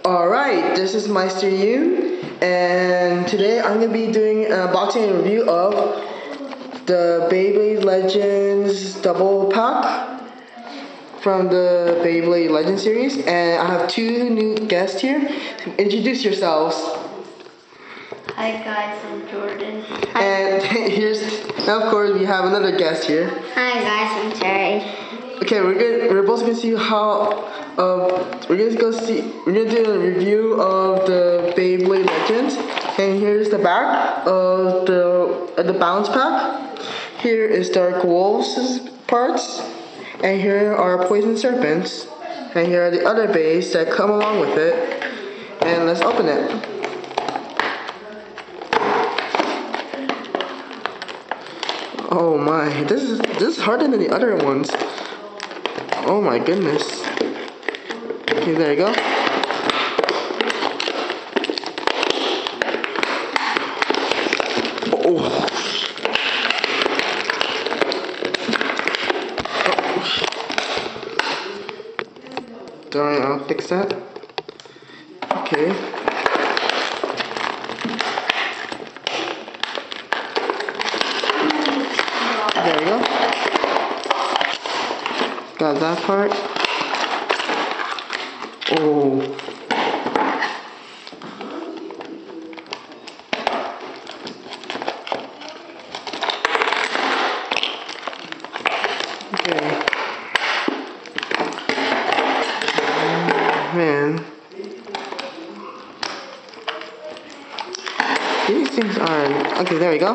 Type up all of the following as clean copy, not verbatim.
Alright, this is Meister Yu, and today I'm going to be doing an unboxing review of the Beyblade Legends double pack from the Beyblade Legends series, and I have two new guests here. Introduce yourselves. Hi guys, I'm Jordan. And now of course we have another guest here. Hi guys, I'm Terry. Okay, we're both gonna see how we're gonna do a review of the Beyblade Legends, and here's the back of the balance pack. Here is Dark Wolf's parts, and here are Poison Serpents, and here are the other bays that come along with it. And let's open it. Oh my, this is harder than the other ones. Oh my goodness. Okay, there you go. Oh. Darn, I'll fix that. Okay. There we go. Got that part. Oh. Okay. Man. These things are... Okay, there we go.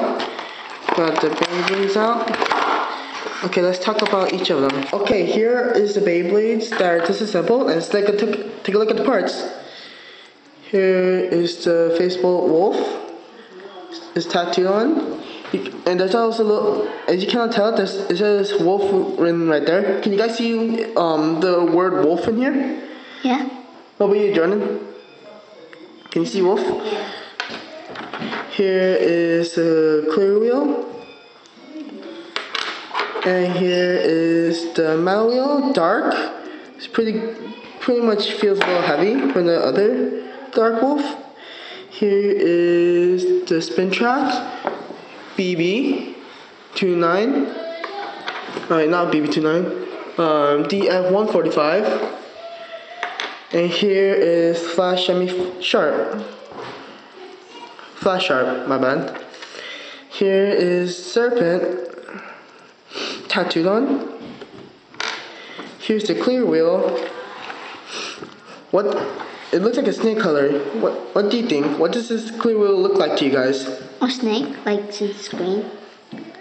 Got the Beyblades out. Okay, let's talk about each of them. Okay, here is the Beyblades that are disassembled, and let's take a look at the parts. Here is the Facebolt Wolf. It's tattooed on. And there's also a little, as you cannot tell, it says wolf written right there. Can you guys see the word wolf in here? Yeah. What about you, Jordan? Can you see wolf? Yeah. Here is the clear wheel. And here is the metal wheel, dark. It's pretty much feels a little heavy from the other Dark Wolf. Here is the spin track, BB29. Alright, not BB29. DF145. And here is Flash Sharp. Flash Sharp, my bad. Here is Serpent. Tattooed on. Here's the clear wheel. It looks like a snake color. What do you think? What does this clear wheel look like to you guys? A snake, like it's green.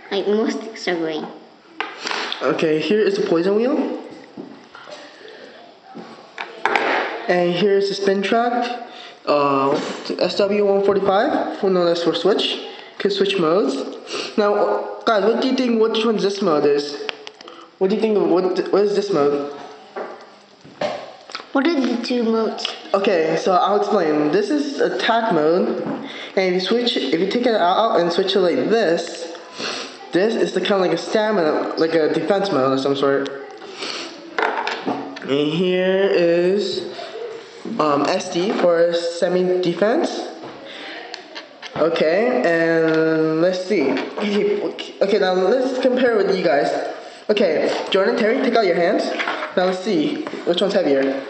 Like most things are green. Okay, here is the poison wheel. And here's the spin track. SW145. No, that's for switch. Can switch modes. Now, guys, what do you think? Which one this mode is? What do you think? What is this mode? What are the two modes? Okay, so I'll explain. This is attack mode, and if you take it out and switch it like this is the kind of like a stamina, like a defense mode of some sort. And here is SD for semi-defense. Okay, and let's see. Okay, now let's compare with you guys. Okay, Jordan, Terry, take out your hands. Now let's see which one's heavier.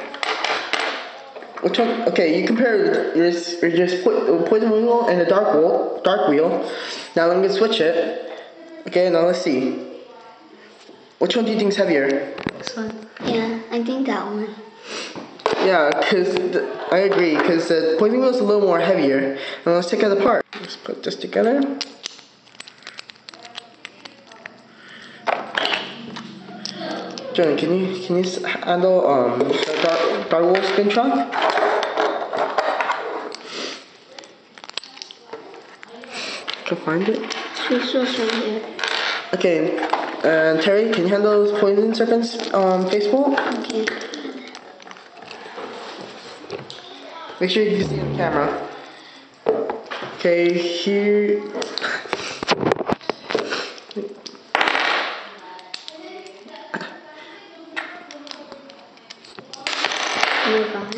Which one? Okay, you compare your poison wheel and the dark wheel. Now I'm gonna switch it. Okay, now let's see. Which one do you think is heavier? This one. Yeah, I think that one. Yeah, I agree, because the poison wheel is a little more heavier. Now let's take it apart. Let's put this together. Jordan, can you handle the Dark Wolf spin track? Can I find it? It's right here. Okay, and Terry, can you handle those Poison Serpents Facebolt? Okay. Make sure you can see the camera. Okay, here. Oh my god.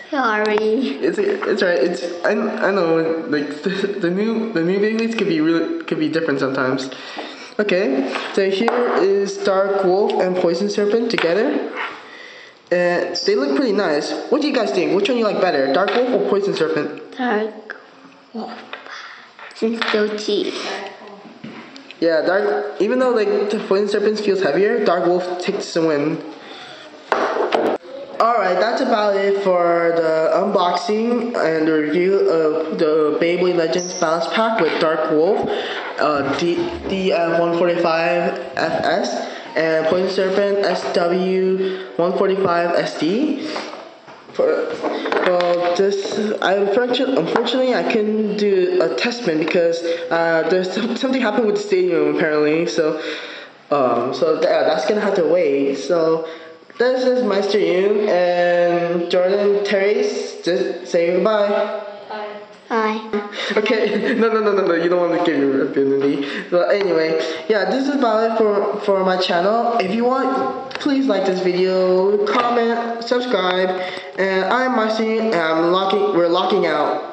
Sorry. It's right. I know like the new Beyblades could be different sometimes. Okay, so here is Dark Wolf and Poison Serpent together. And they look pretty nice. What do you guys think? Which one you like better, Dark Wolf or Poison Serpent? Dark Wolf. Since so cheap. Yeah, even though like the Poison Serpent feels heavier, Dark Wolf takes the win. Alright, that's about it for the unboxing and the review of the Beyblade Legends Balance Pack with Dark Wolf, DF145FS, and Poison Serpent SW145SD. Unfortunately, I couldn't do a testament because there's something happened with the stadium apparently. So that's gonna have to wait. So this is Meister Yoon and Jordan Terry's. Just say goodbye. Bye. Okay, no, you don't want to give your ability. But anyway, yeah, this is about it for my channel. If you want, please like this video, comment, subscribe, and I'm Meister Yoon, and we're locking out.